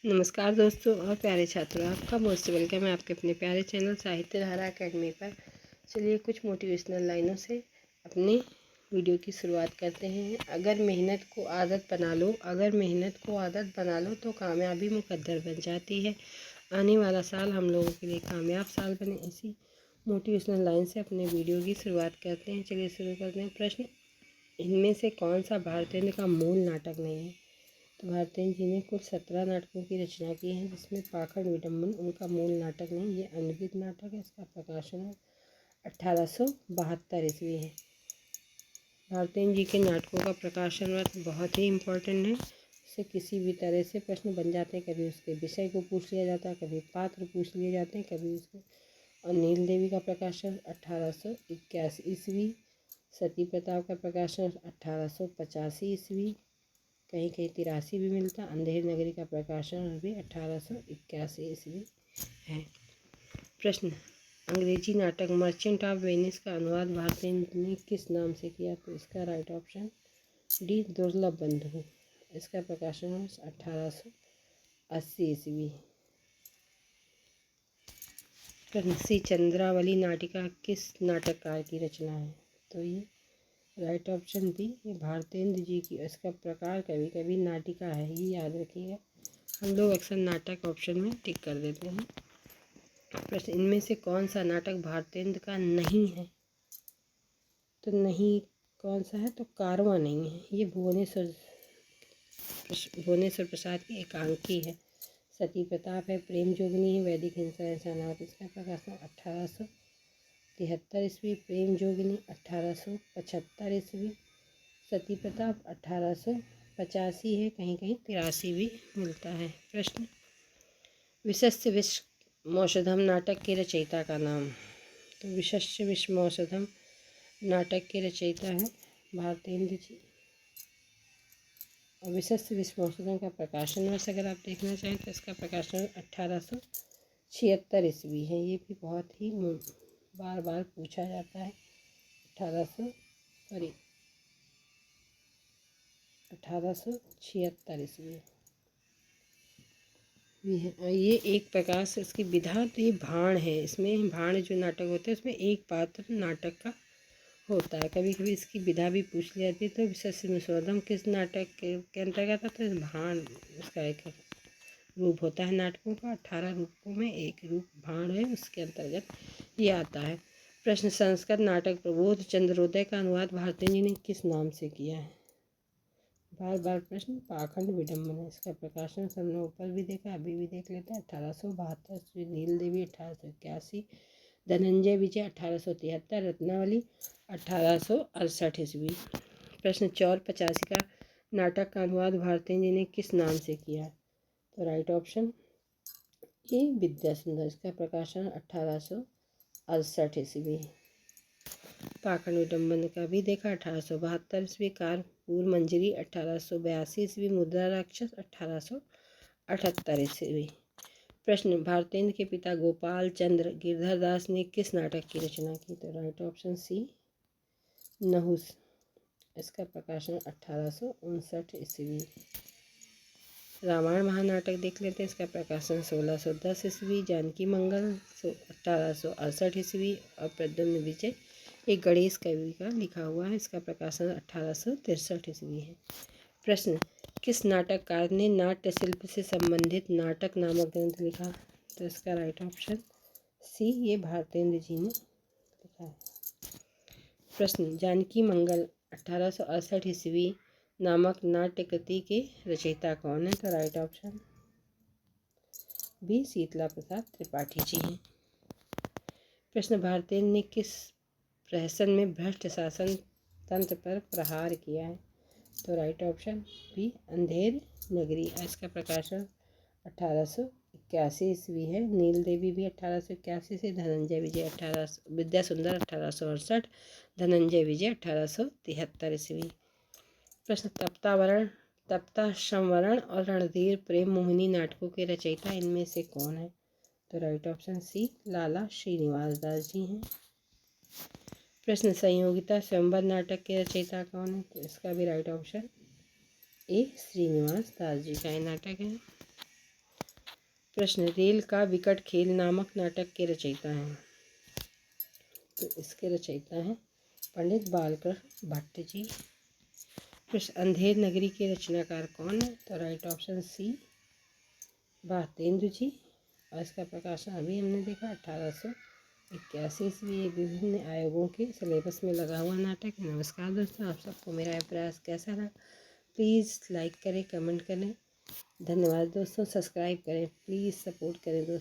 नमस्कार दोस्तों और प्यारे छात्रों, आपका मोस्ट वेलकम है आपके अपने प्यारे चैनल साहित्य धारा अकेडमी पर। चलिए कुछ मोटिवेशनल लाइनों से अपनी वीडियो की शुरुआत करते हैं। अगर मेहनत को आदत बना लो तो कामयाबी मुकद्दर बन जाती है। आने वाला साल हम लोगों के लिए कामयाब साल बने, ऐसी मोटिवेशनल लाइन से अपने वीडियो की शुरुआत करते हैं। चलिए शुरू करते हैं। प्रश्न, इनमें से कौन सा भारतेंद्र का मूल नाटक नहीं है? तो भारतेंद्र जी ने कुल 17 नाटकों की रचना की है, जिसमें पाखंड विडम्बन उनका मूल नाटक नहीं, ये अनभिज्ञ नाटक है। इसका प्रकाशन 1872 ईस्वी है। भारतेंद्र जी के नाटकों का प्रकाशन वर्ष बहुत ही इम्पोर्टेंट है। इससे किसी भी तरह से प्रश्न बन जाते हैं। कभी उसके विषय को पूछ लिया जाता है, कभी पात्र पूछ लिए जाते हैं, कभी उसके। और नील देवी का प्रकाशन 1881 ईस्वी। सती प्रताप का प्रकाशन 1885 ईस्वी। कहीं कहीं 83 भी मिलता। अंधेर नगरी का प्रकाशन भी 1881 ईस्वी है। प्रश्न, अंग्रेजी नाटक मर्चेंट ऑफ वेनिस का अनुवाद भारतेंद्र ने किस नाम से किया? तो इसका राइट ऑप्शन डी, दुर्लभ बंधु। इसका प्रकाशन 1880 ईस्वी। प्रश्न, सी चंद्रावली नाटिका किस नाटककार की रचना है? तो ये राइट ऑप्शन बी, ये भारतेंद्र जी की। इसका प्रकार कभी कभी नाटिका है, ये याद रखिएगा। हम लोग अक्सर नाटक ऑप्शन में टिक कर देते हैं। प्रश्न, इनमें से कौन सा नाटक भारतेंद्र का नहीं है? तो नहीं कौन सा है? तो कारवां नहीं है, ये भुवनेश्वर प्रसाद की एकांकी है। सती प्रताप है, प्रेम जोगिनी है, वैदिक हिंसा है सनावत। इसका प्रकाशन 1873 ईस्वी। प्रेम जोगिनी 1875 ईस्वी। सती प्रताप 1885 है, कहीं कहीं 83 भी मिलता है। प्रश्न, विशस्य विषमौषधम नाटक के रचयिता का नाम? तो विशस्य विषमौषधम नाटक के रचयिता हैं भारतेंद्र जी। और विशस्य विषमौषधम का प्रकाशन वर्ष अगर आप देखना चाहें तो इसका प्रकाशन 1876 ईस्वी है। ये भी बहुत ही बार बार पूछा जाता है। 1876 ईस्वी भी है। और ये एक प्रकार से इसकी विधा, तो ये भाण है। इसमें भाण जो नाटक होते हैं उसमें एक पात्र नाटक का होता है। कभी कभी इसकी विधा भी पूछ ली जाती है। तो विशस्य विषमौषधम किस नाटक के अंतर्गत आता है? तो भाण इसका एक रूप होता है नाटकों का। 18 रूपों में एक रूप भाण है, उसके अंतर्गत ये आता है। प्रश्न, संस्कृत नाटक प्रबोध चंद्रोदय का अनुवाद भारतेंद्र जी ने किस नाम से किया है? बार बार प्रश्न, पाखंड विडम्बन है। इसका प्रकाशन हमने ऊपर भी देखा, अभी भी देख लेते हैं। 1872 ईस्वी। नील देवी 1881। धनंजय विजय 1873। रत्नावली 1868 ईस्वी। प्रश्न, चौर 85 का नाटक का अनुवाद भारतेंद्र जी ने किस नाम से किया? तो राइट ऑप्शन ए, विद्या सुंदर। इसका प्रकाशन 1868 ईस्वी। पाखंड विडम्बन का भी देखा, 1872 ईस्वी। कारपूर मंजरी 1882 ईस्वी। मुद्रा राक्षस 1878 ईस्वी। प्रश्न, भारतेंद्र के पिता गोपाल चंद्र गिरधर दास ने किस नाटक की रचना की? तो राइट ऑप्शन सी, नहुस। इसका प्रकाशन 1859 ईस्वी। रामायण महानाटक देख लेते हैं। इसका प्रकाशन 1610 ईस्वी। जानकी मंगल 1868 ईस्वी। और प्रद्युम्न विजय एक गणेश कवि का लिखा हुआ है। इसका प्रकाशन 1863 ईस्वी है। प्रश्न, किस नाटककार ने नाट्य शिल्प से संबंधित नाटक नामक ग्रंथ लिखा? तो इसका राइट ऑप्शन सी, ये भारतेंद्र जी ने लिखा है। प्रश्न, जानकी मंगल 1868 ईस्वी नामक नाट्य कृति के रचयिता कौन है? तो right option B, Sheetla Prasad Tripathi ji हैं। प्रश्न, भारतेंद्र ने किस प्रहसन में भ्रष्ट शासन तंत्र पर प्रहार किया है? तो right option B, Andher Nagari. इसका प्रकाशन 1881 ईस्वी है। नील देवी भी 1881 से। धनंजय विजय विद्या सुंदर 1868। धनंजय विजय 1873 ईस्वी। प्रश्न, तप्ता संवरण और रणधीर प्रेम मोहिनी नाटकों के रचयिता इनमें से कौन है? तो राइट ऑप्शन सी, लाला श्रीनिवास दास जी हैं। प्रश्न, संयोगिता स्वयंवर नाटक के रचयिता कौन है? तो इसका भी right option A, Srinivas Das ji का ये नाटक है। प्रश्न, रेल का विकट खेल नामक नाटक के रचयिता हैं? तो इसके रचयिता हैं पंडित बालकृष्ण भट्ट जी। प्रश्न, अंधेर नगरी के रचनाकार कौन है? तो right option C Bharatendu ji. और इसका प्रकाशन अभी हमने देखा 1881 ईस्वी। ये विभिन्न आयोगों के सिलेबस में लगा हुआ नाटक है। नमस्कार दोस्तों, आप सबको मेरा प्रयास कैसा लगा? प्लीज़ लाइक करें, कमेंट करें। धन्यवाद दोस्तों, सब्सक्राइब करें, प्लीज़ सपोर्ट करें दोस्तों।